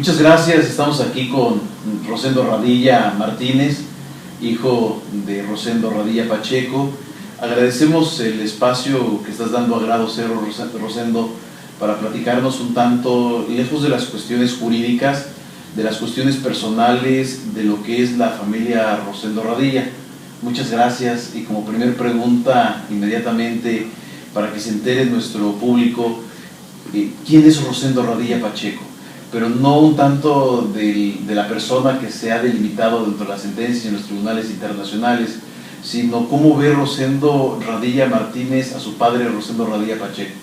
Muchas gracias, estamos aquí con Rosendo Radilla Martínez, hijo de Rosendo Radilla Pacheco. Agradecemos el espacio que estás dando a Grado Cero, Rosendo, para platicarnos un tanto, lejos de las cuestiones jurídicas, de las cuestiones personales, de lo que es la familia Rosendo Radilla. Muchas gracias, y como primer pregunta, inmediatamente, para que se entere nuestro público, ¿quién es Rosendo Radilla Pacheco? Pero no un tanto de la persona que se ha delimitado dentro de las sentencias en los tribunales internacionales, sino cómo ve Rosendo Radilla Martínez a su padre Rosendo Radilla Pacheco.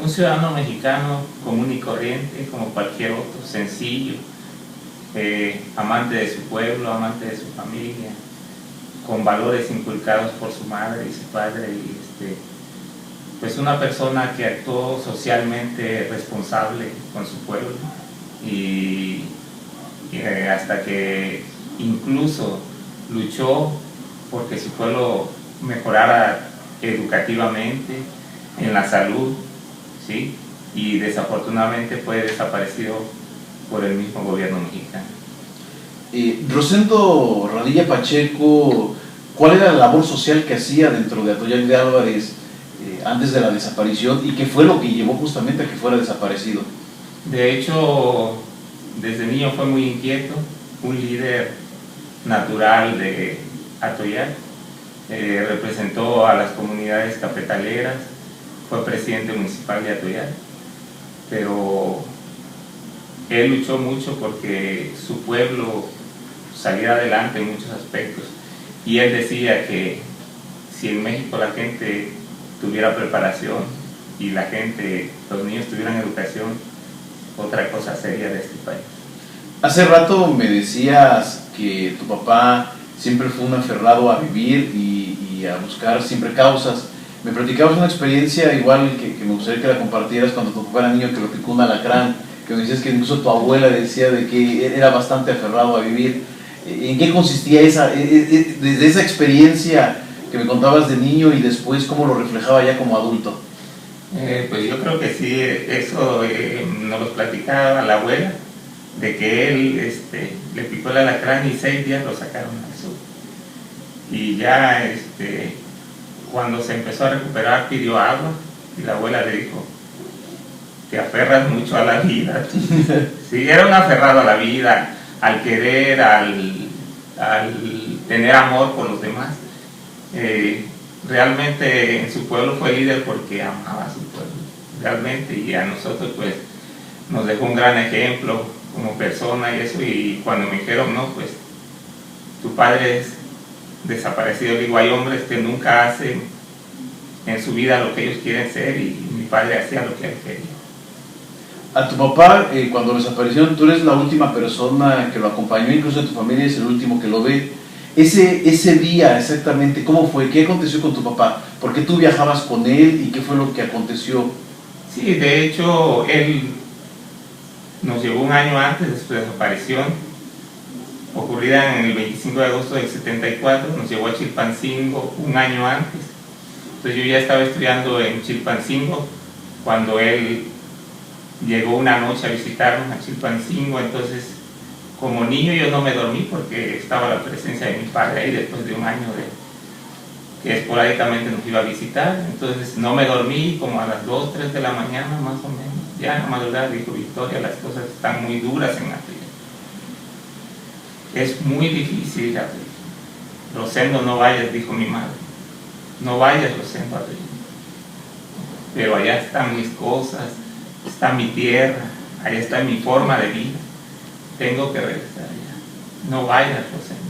Un ciudadano mexicano común y corriente, como cualquier otro, sencillo, amante de su pueblo, amante de su familia, con valores inculcados por su madre y su padre, y pues una persona que actuó socialmente responsable con su pueblo y hasta que incluso luchó porque su pueblo mejorara educativamente, en la salud, ¿sí? Y desafortunadamente fue desaparecido por el mismo gobierno mexicano. Rosendo Radilla Pacheco, ¿cuál era la labor social que hacía dentro de Atoyac de Álvarez antes de la desaparición, y qué fue lo que llevó justamente a que fuera desaparecido? De hecho, desde niño fue muy inquieto, un líder natural de Atoyac, representó a las comunidades cafetaleras, fue presidente municipal de Atoyac, pero él luchó mucho porque su pueblo saliera adelante en muchos aspectos, y él decía que si en México la gente tuviera preparación y la gente, los niños tuvieran educación, otra cosa sería de este país. Hace rato me decías que tu papá siempre fue un aferrado a vivir y a buscar siempre causas. Me platicabas una experiencia igual que me gustaría que la compartieras cuando tu papá era niño, que lo picó un alacrán, que me decías que incluso tu abuela decía de que era bastante aferrado a vivir. ¿En qué consistía desde esa experiencia que me contabas de niño y después cómo lo reflejaba ya como adulto? Pues yo creo que sí, eso nos lo platicaba la abuela, de que él le picó el alacrán y 6 días lo sacaron al sur. Y ya cuando se empezó a recuperar pidió agua, y la abuela le dijo: te aferras mucho a la vida. Sí, era un aferrado a la vida, al querer, al tener amor por los demás. Realmente en su pueblo fue líder porque amaba a su pueblo, realmente, y a nosotros pues nos dejó un gran ejemplo como persona y eso. Y cuando me dijeron, no, pues tu padre es desaparecido, le digo, hay hombres que nunca hacen en su vida lo que ellos quieren ser, y mi padre hacía lo que él quería. A tu papá, cuando desapareció, tú eres la última persona que lo acompañó, incluso de tu familia es el último que lo ve. Ese día exactamente, ¿cómo fue? ¿Qué aconteció con tu papá? ¿Por qué tú viajabas con él y qué fue lo que aconteció? Sí, de hecho, él nos llegó un año antes de su desaparición, ocurrida en el 25 de agosto del 74, nos llevó a Chilpancingo un año antes. Entonces yo ya estaba estudiando en Chilpancingo cuando él llegó una noche a visitarnos a Chilpancingo. Entonces, como niño yo no me dormí porque estaba la presencia de mi padre ahí después de un año que esporádicamente nos iba a visitar. Entonces no me dormí, como a las 2, 3 de la mañana más o menos. Ya en la madrugada dijo: Victoria, las cosas están muy duras en Atoyac. Es muy difícil, Rosendo, no vayas, dijo mi madre. No vayas, Rosendo, a Atoyac. Pero allá están mis cosas, está mi tierra, allá está mi forma de vida. Tengo que regresar allá. No vayas, Rosendo.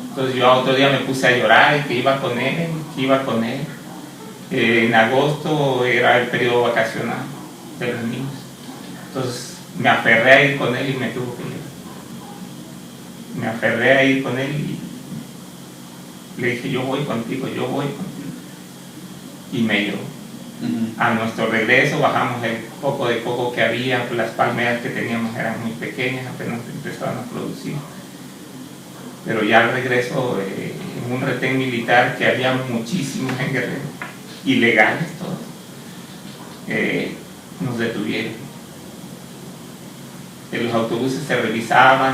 Entonces yo otro día me puse a llorar, y que iba con él. En agosto era el periodo vacacional de los niños. Entonces me aferré a ir con él y me tuvo que llevar. Me aferré a ir con él y le dije: yo voy contigo. Y me llevó. A nuestro regreso bajamos el poco de coco que había, las palmeras que teníamos eran muy pequeñas, apenas empezaban a producir. Pero ya al regreso, en un retén militar, que había muchísimos en Guerrero, ilegales todos, nos detuvieron. En los autobuses se revisaba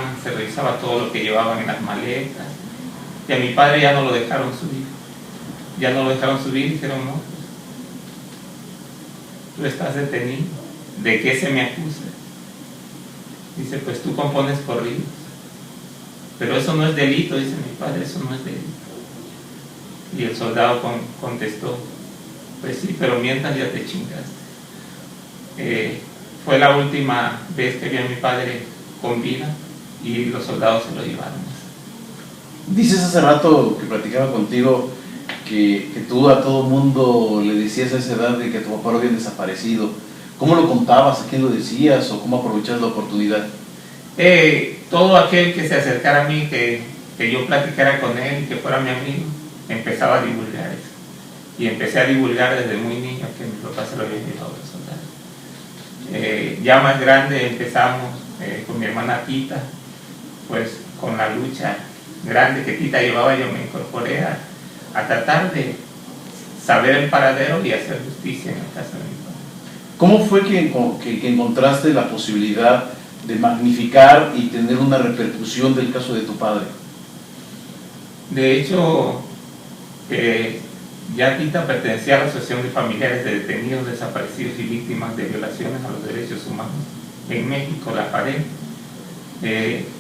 todo lo que llevaban en las maletas. Y a mi padre ya no lo dejaron subir. Ya no lo dejaron subir y dijeron, no, tú estás detenido. ¿De qué se me acusa? Dice, pues tú compones corridos. Pero eso no es delito, dice mi padre, eso no es delito. Y el soldado contestó, pues sí, pero mientras ya te chingaste. Fue la última vez que vi a mi padre con vida y los soldados se lo llevaron. Dices hace rato que platicaba contigo que tú a todo mundo le decías a esa edad de que tu papá lo había desaparecido. ¿Cómo lo contabas? ¿A quién lo decías? ¿O cómo aprovechabas la oportunidad? Todo aquel que se acercara a mí, que yo platicara con él y que fuera mi amigo, empezaba a divulgar eso. Y empecé a divulgar desde muy niño que mi papá se lo había llevado a los soldados. Ya más grande empezamos con mi hermana Tita, pues con la lucha grande que Tita llevaba, yo me incorporé a tratar de saber el paradero y hacer justicia en el caso de mi padre. ¿Cómo fue que encontraste la posibilidad de magnificar y tener una repercusión del caso de tu padre? De hecho, ya Tita pertenecía a la Asociación de Familiares de Detenidos, Desaparecidos y Víctimas de Violaciones a los Derechos Humanos en México, la FADEM.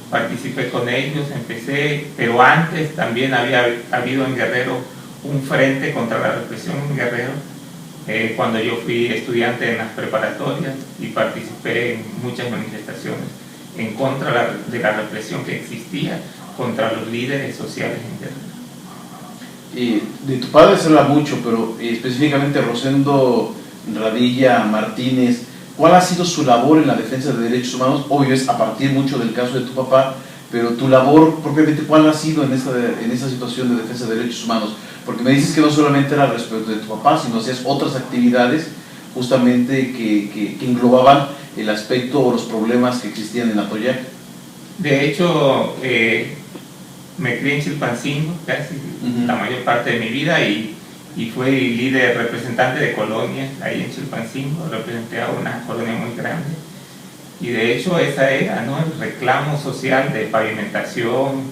Participé con ellos, empecé, pero antes también había habido en Guerrero un frente contra la represión en Guerrero, cuando yo fui estudiante en las preparatorias y participé en muchas manifestaciones en contra de la represión que existía contra los líderes sociales en Guerrero. De tu padre se habla mucho, pero específicamente Rosendo Radilla Martínez, ¿cuál ha sido su labor en la defensa de derechos humanos? Obvio es a partir mucho del caso de tu papá, pero tu labor propiamente, ¿cuál ha sido en esa situación de defensa de derechos humanos? Porque me dices que no solamente era respecto de tu papá, sino hacías otras actividades justamente que englobaban el aspecto o los problemas que existían en Atoyac. De hecho, me crié en Chilpancingo casi la mayor parte de mi vida y fui líder representante de colonias ahí en Chilpancingo, representé a una colonia muy grande y de hecho esa era, ¿no?, el reclamo social de pavimentación,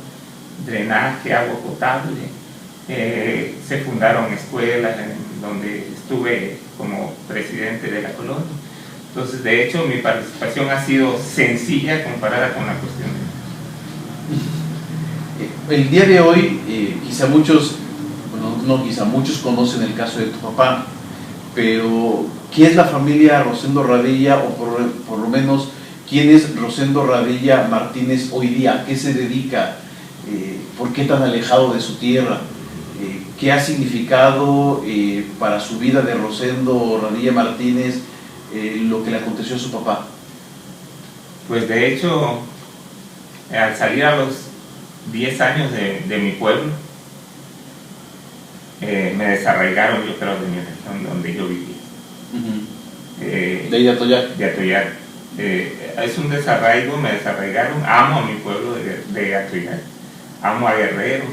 drenaje, agua potable. Se fundaron escuelas en donde estuve como presidente de la colonia. Entonces, de hecho, mi participación ha sido sencilla comparada con la cuestión de... El día de hoy, quizá muchos, bueno, no quizá muchos conocen el caso de tu papá, pero ¿quién es la familia Rosendo Radilla, o por lo menos quién es Rosendo Radilla Martínez hoy día? ¿A qué se dedica? ¿Por qué tan alejado de su tierra? ¿Qué ha significado para su vida de Rosendo Radilla Martínez lo que le aconteció a su papá? Pues de hecho, al salir a los 10 años de mi pueblo, me desarraigaron, yo creo, de mi región donde yo vivía. ¿De ahí de Atoyac? De Atoyac. Es un desarraigo, me desarraigaron. Amo a mi pueblo de Atoyac, amo a Guerrero,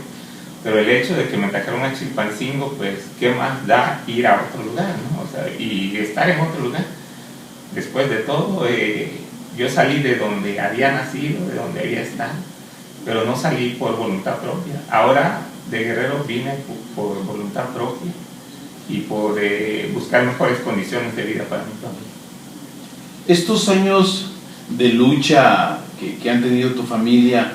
pero el hecho de que me atacaron a Chilpancingo, pues, ¿qué más da ir a otro lugar, ¿no? O sea, y estar en otro lugar. Después de todo, yo salí de donde había nacido, de donde había estado, pero no salí por voluntad propia. Ahora de Guerrero vine por voluntad propia y por buscar mejores condiciones de vida para mi familia. Estos años de lucha que han tenido tu familia,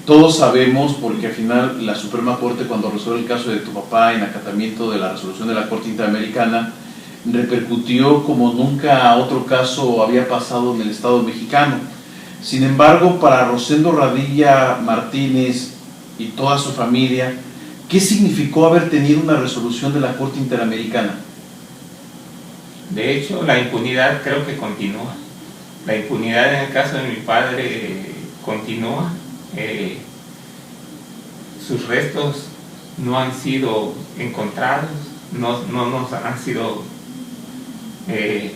todos sabemos, porque al final la Suprema Corte, cuando resuelve el caso de tu papá en acatamiento de la resolución de la Corte Interamericana, repercutió como nunca otro caso había pasado en el Estado mexicano. Sin embargo, para Rosendo Radilla Martínez y toda su familia, ¿qué significó haber tenido una resolución de la Corte Interamericana? De hecho, la impunidad creo que continúa. La impunidad en el caso de mi padre continúa. Sus restos no han sido encontrados, no nos han sido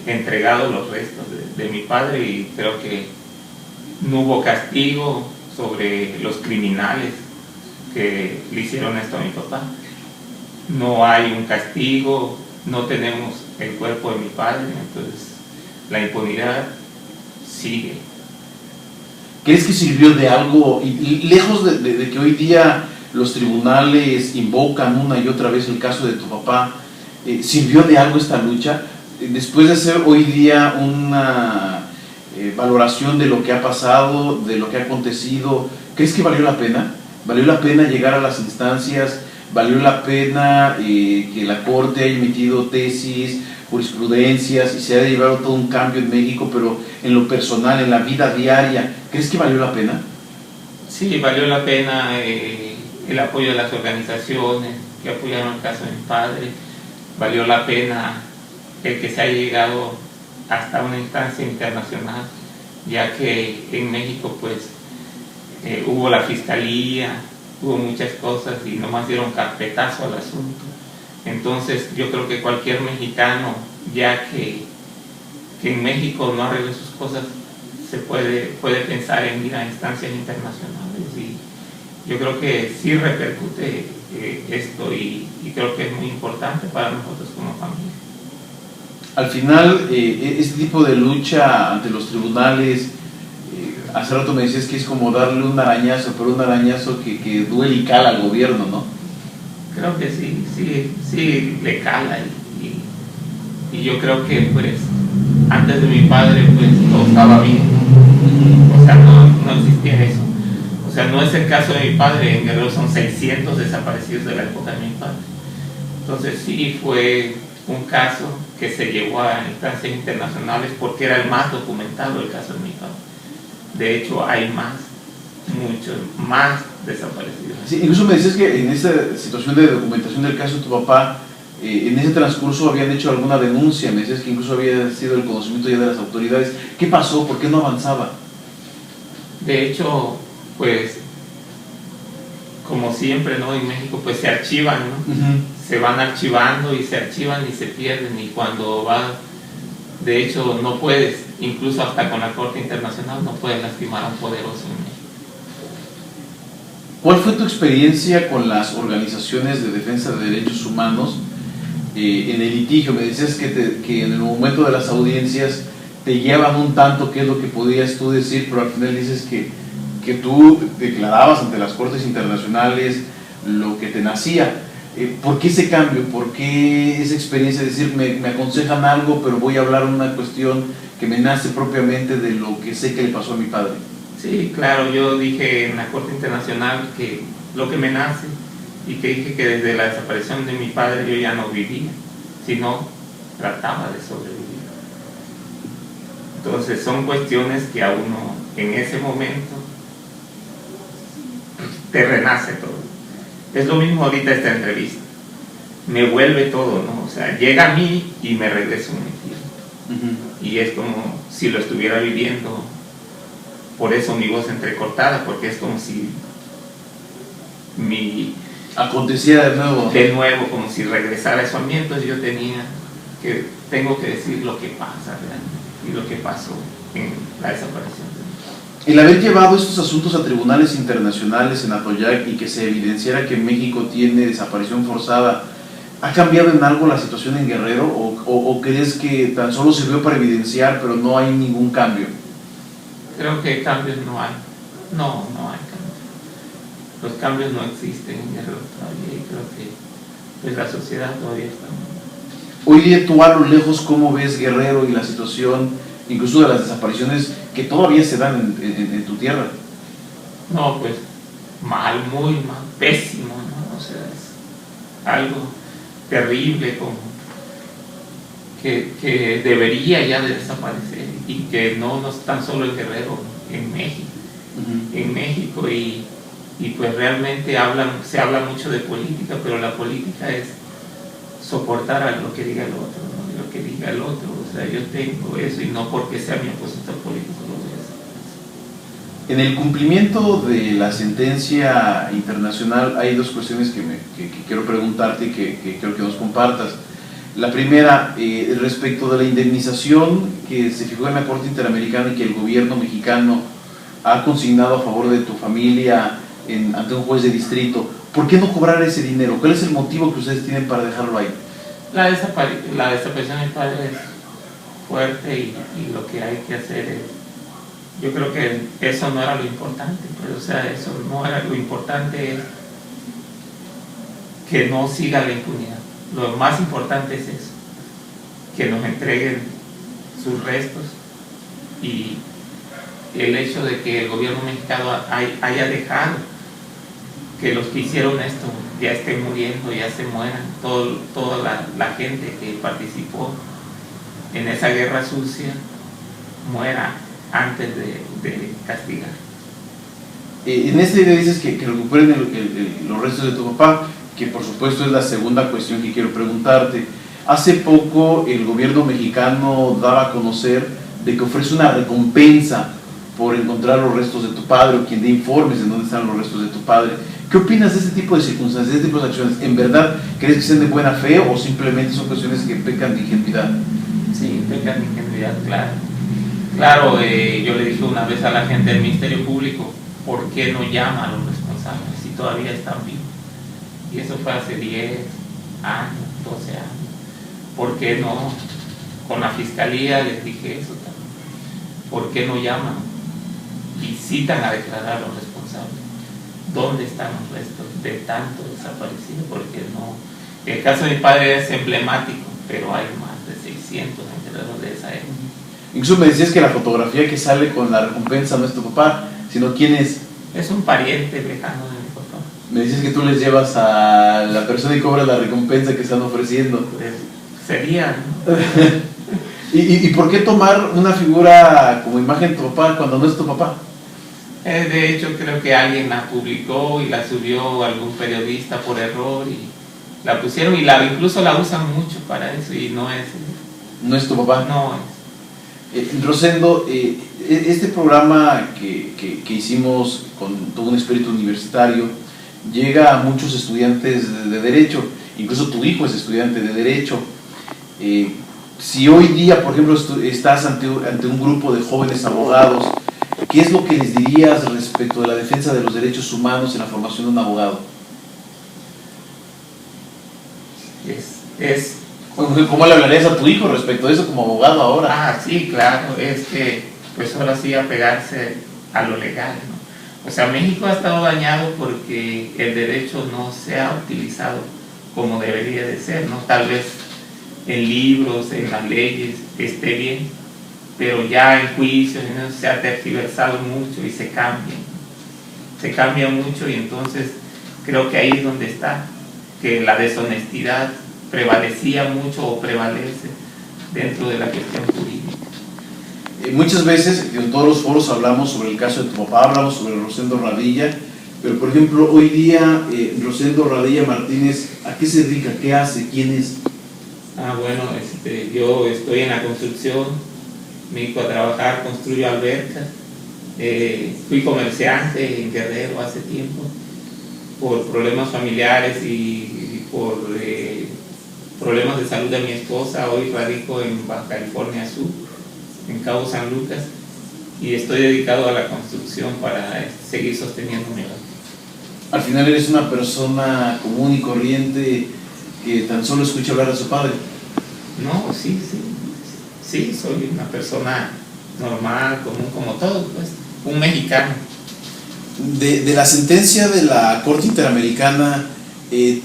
entregados los restos de mi padre, y creo que no hubo castigo sobre los criminales que le hicieron esto a mi papá. No hay un castigo, no tenemos el cuerpo de mi padre, entonces la impunidad sigue. ¿Crees que sirvió de algo? Y lejos de que hoy día los tribunales invocan una y otra vez el caso de tu papá, ¿sirvió de algo esta lucha? Después de hacer hoy día una valoración de lo que ha pasado, de lo que ha acontecido, ¿crees que valió la pena? ¿Valió la pena llegar a las instancias? ¿Valió la pena que la Corte haya emitido tesis, jurisprudencias y se haya llevado todo un cambio en México, pero en lo personal, en la vida diaria, ¿crees que valió la pena? Sí, valió la pena el apoyo de las organizaciones que apoyaron el caso de mi padre, valió la pena el que se haya llegado hasta una instancia internacional, ya que en México pues hubo la fiscalía, hubo muchas cosas y nomás dieron carpetazo al asunto. Entonces yo creo que cualquier mexicano, ya que en México no arregle sus cosas, se puede pensar en ir a instancias internacionales, y yo creo que sí repercute esto, y creo que es muy importante para nosotros como familia. Al final, este tipo de lucha ante los tribunales, hace rato me decías que es como darle un arañazo, pero un arañazo que duele y cala al gobierno, ¿no? Creo que sí le cala, y yo creo que pues antes de mi padre pues todo estaba bien, o sea, no existía eso. O sea, no es el caso de mi padre, en Guerrero son 600 desaparecidos de la época de mi padre. Entonces sí fue un caso que se llevó a instancias internacionales porque era el más documentado, el caso de mi padre. De hecho hay muchos más desaparecidos. Sí, incluso me decías que en esta situación de documentación del caso de tu papá, en ese transcurso habían hecho alguna denuncia, me decías que incluso había sido el conocimiento ya de las autoridades. ¿Qué pasó? ¿Por qué no avanzaba? De hecho, pues, como siempre, ¿no? En México, pues se archivan, ¿no? Se van archivando y se archivan y se pierden, y cuando va, de hecho, no puedes, incluso hasta con la Corte Internacional, no puedes lastimar a un poderoso en México. ¿Cuál fue tu experiencia con las organizaciones de defensa de derechos humanos en el litigio? Me decías que en el momento de las audiencias te guiaban un tanto qué es lo que podías tú decir, pero al final dices que tú declarabas ante las cortes internacionales lo que te nacía. ¿Por qué ese cambio? ¿Por qué esa experiencia de decir me aconsejan algo, pero voy a hablar una cuestión que me nace propiamente de lo que sé que le pasó a mi padre? Sí, claro, yo dije en la Corte Internacional que lo que me nace, y que dije que desde la desaparición de mi padre yo ya no vivía, sino trataba de sobrevivir. Entonces son cuestiones que a uno en ese momento te renace todo. Es lo mismo ahorita esta entrevista, me vuelve todo, ¿no? O sea, llega a mí y me regresa un mentira. Y es como si lo estuviera viviendo. Por eso mi voz entrecortada, porque es como si acontecía de nuevo. De nuevo, como si regresara eso a mí. Entonces yo tengo que decir lo que pasa realmente y lo que pasó en la desaparición. El haber llevado estos asuntos a tribunales internacionales en Atoyac y que se evidenciara que México tiene desaparición forzada, ¿ha cambiado en algo la situación en Guerrero? ¿O crees que tan solo sirvió para evidenciar, pero no hay ningún cambio? Creo que cambios no hay. No hay cambios. Los cambios no existen en Guerrero todavía, y creo que pues, la sociedad todavía está muy... Hoy día tú a lo lejos, ¿cómo ves Guerrero y la situación, incluso de las desapariciones que todavía se dan en tu tierra? No, pues mal, muy mal, pésimo, ¿no? O sea, es algo terrible, como que debería ya de desaparecer, y que no es tan solo en Guerrero, en México. En México, y pues realmente se habla mucho de política, pero la política es soportar a lo que diga el otro, ¿no? Lo que diga el otro, o sea, yo tengo eso, y no porque sea mi opositor político lo voy a hacer. En el cumplimiento de la sentencia internacional hay dos cuestiones que quiero preguntarte y que quiero que nos compartas. La primera, respecto de la indemnización que se fijó en la Corte Interamericana y que el gobierno mexicano ha consignado a favor de tu familia ante un juez de distrito. ¿Por qué no cobrar ese dinero? ¿Cuál es el motivo que ustedes tienen para dejarlo ahí? La desaparición de mi padre es fuerte, y lo que hay que hacer es Yo creo que eso no era lo importante, pues, o sea, eso no era lo importante, es que no siga la impunidad. Lo más importante es eso, que nos entreguen sus restos, y el hecho de que el gobierno mexicano haya dejado que los que hicieron esto ya estén muriendo, ya se mueran, toda la gente que participó en esa guerra sucia muera antes de castigar. En esta idea dices que recuperen los restos de tu papá, que por supuesto es la segunda cuestión que quiero preguntarte. Hace poco el gobierno mexicano daba a conocer de que ofrece una recompensa por encontrar los restos de tu padre, o quien dé informes de dónde están los restos de tu padre. ¿Qué opinas de este tipo de circunstancias, de este tipo de acciones? ¿En verdad crees que sean de buena fe o simplemente son cuestiones que pecan de ingenuidad? Sí, pecan de ingenuidad, claro. Claro, yo le dije una vez a la gente del Ministerio Público, ¿por qué no llama a los responsables si todavía están vivos? Y eso fue hace 10 años, 12 años. ¿Por qué no? Con la Fiscalía les dije eso también. ¿Por qué no llaman y citan a declarar a los responsables? ¿Dónde están los restos de tanto desaparecidos? Porque no. El caso de mi padre es emblemático, pero hay más de 600 enterrados de esa época. Incluso me decías que la fotografía que sale con la recompensa no es tu papá, sino quién es. Es un pariente lejano de mi papá. Me dices que tú les llevas a la persona y cobras la recompensa que están ofreciendo. Pues sería, ¿no? ¿Y por qué tomar una figura como imagen de tu papá cuando no es tu papá? De hecho, creo que alguien la publicó y la subió algún periodista por error y la pusieron, y incluso la usan mucho para eso, y no es. ¿No es tu papá? No es. Rosendo, este programa que hicimos con todo un espíritu universitario llega a muchos estudiantes de Derecho, incluso tu hijo es estudiante de Derecho. Si hoy día, por ejemplo, estás ante un grupo de jóvenes abogados, ¿qué es lo que les dirías respecto de la defensa de los derechos humanos en la formación de un abogado? ¿Cómo le hablarías a tu hijo respecto de eso como abogado ahora? Sí, claro, es que pues ahora sí apegarse a lo legal, ¿no? O sea, México ha estado dañado porque el derecho no se ha utilizado como debería de ser, ¿no? Tal vez en libros, en las leyes, esté bien, pero ya en juicios se ha tergiversado mucho y se cambia mucho, y entonces creo que ahí es donde está, que la deshonestidad prevalecía mucho o prevalece dentro de la cuestión jurídica. Muchas veces en todos los foros hablamos sobre el caso de tu papá, hablamos sobre Rosendo Radilla, pero por ejemplo hoy día Rosendo Radilla Martínez, ¿a qué se dedica? ¿Qué hace? ¿Quién es? Bueno, yo estoy en la construcción, me dedico a trabajar, construyo albercas, fui comerciante en Guerrero hace tiempo, por problemas familiares y por problemas de salud de mi esposa. Hoy radico en Baja California Sur, en Cabo San Lucas, y estoy dedicado a la construcción para seguir sosteniendo mi hogar. Al final eres una persona común y corriente que tan solo escucha hablar de su padre. No, sí, soy una persona normal, común, como todos, pues, un mexicano. De la sentencia de la Corte Interamericana,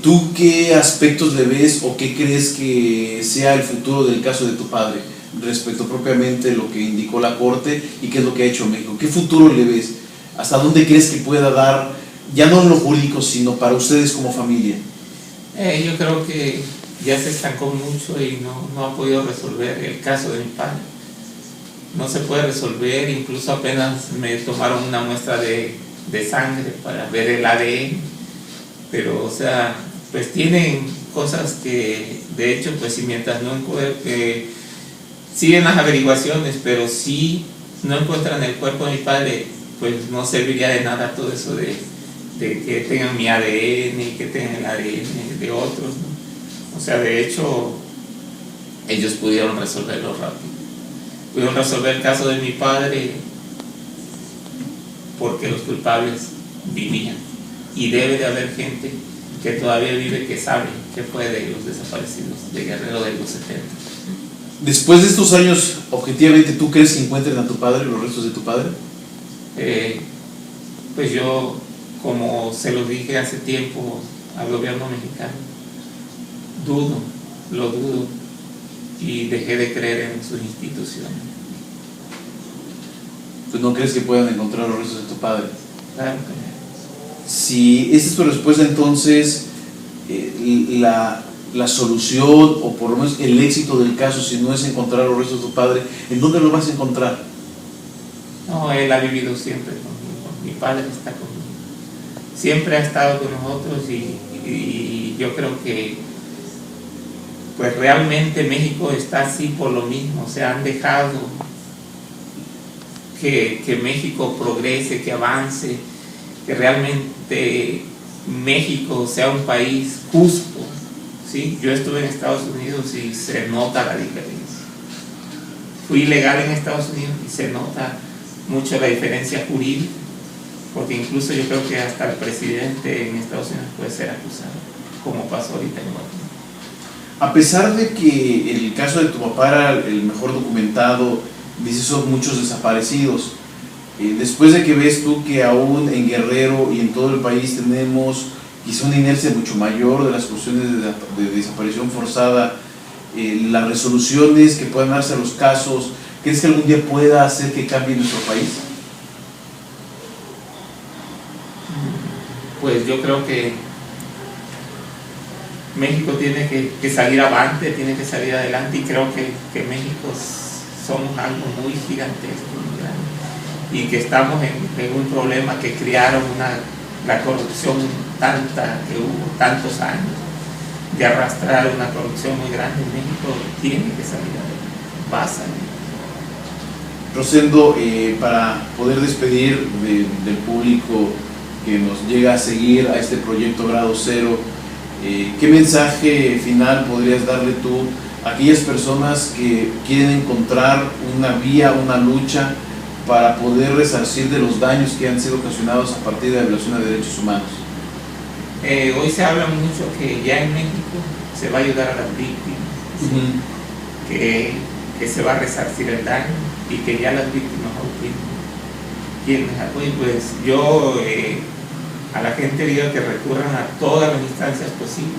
¿tú qué aspectos le ves o qué crees que sea el futuro del caso de tu padre respecto propiamente lo que indicó la Corte y qué es lo que ha hecho México? ¿Qué futuro le ves? ¿Hasta dónde crees que pueda dar, ya no en lo jurídico, sino para ustedes como familia? Yo creo que ya se estancó mucho y no ha podido resolver el caso de mi padre. No se puede resolver, incluso apenas me tomaron una muestra de sangre para ver el ADN, pero o sea, pues tienen cosas que de hecho, pues si mientras no siguen las averiguaciones, pero si no encuentran el cuerpo de mi padre, pues no serviría de nada todo eso de que tengan mi ADN y que tengan el ADN de otros, ¿no? O sea, de hecho ellos pudieron resolverlo rápido, pudieron resolver el caso de mi padre porque los culpables vivían, y debe de haber gente que todavía vive que sabe qué fue de los desaparecidos de Guerrero de los 70. Después de estos años, objetivamente, ¿tú crees que encuentren a tu padre, los restos de tu padre? pues yo, como se lo dije hace tiempo al gobierno mexicano, lo dudo y dejé de creer en sus instituciones. ¿Pues no crees que puedan encontrar los restos de tu padre? Claro que no. Si esa es tu respuesta, entonces la solución, o por lo menos el éxito del caso, si no es encontrar los restos de tu padre, ¿en dónde lo vas a encontrar? No, él ha vivido siempre conmigo, mi padre está conmigo, siempre ha estado con nosotros y yo creo que pues realmente México está así por lo mismo. Se han dejado que México progrese, que avance, que realmente México sea un país justo, ¿sí? Yo estuve en Estados Unidos y se nota la diferencia. Fui legal en Estados Unidos y se nota mucho la diferencia jurídica, porque incluso yo creo que hasta el presidente en Estados Unidos puede ser acusado, como pasó ahorita en Guatemala. A pesar de que el caso de tu papá era el mejor documentado, dices son muchos desaparecidos, después de que ves tú que aún en Guerrero y en todo el país tenemos quizá una inercia mucho mayor de las cuestiones de desaparición forzada, las resoluciones que puedan darse a los casos, ¿crees que algún día pueda hacer que cambie nuestro país? Pues yo creo que México tiene que salir avante, tiene que salir adelante, y creo que México somos algo muy gigantesco, muy grande, y que estamos en un problema que crearon la corrupción tanta que hubo tantos años de arrastrar una corrupción muy grande. México tiene que salir adelante, va a salir. Rosendo, para poder despedir del público que nos llega a seguir a este proyecto Grado Cero, ¿qué mensaje final podrías darle tú a aquellas personas que quieren encontrar una vía, una lucha para poder resarcir de los daños que han sido ocasionados a partir de la violación de derechos humanos? Hoy se habla mucho que ya en México se va a ayudar a las víctimas, ¿sí? que se va a resarcir el daño y que ya las víctimas tienen apoyo. Pues yo a la gente digo que recurran a todas las instancias posibles,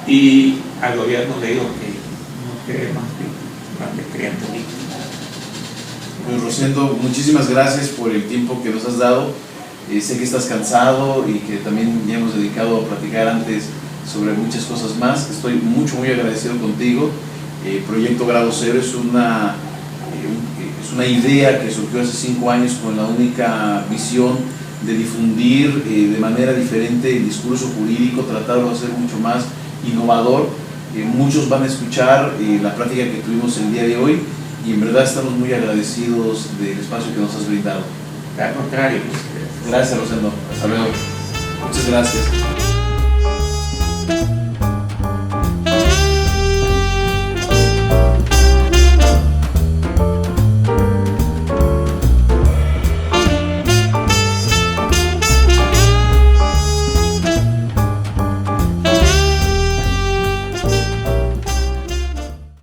y al gobierno le digo que no cree más de creando víctimas. Pues Rosendo, muchísimas gracias por el tiempo que nos has dado. Sé que estás cansado y que también ya hemos dedicado a platicar antes sobre muchas cosas más. Estoy muy agradecido contigo. Proyecto Grado Cero es una idea que surgió hace 5 años con la única visión de difundir de manera diferente el discurso jurídico, tratarlo de hacer mucho más innovador. Muchos van a escuchar la práctica que tuvimos el día de hoy, y en verdad estamos muy agradecidos del espacio que nos has brindado. Al contrario, gracias, Rosendo. Hasta luego. Muchas gracias.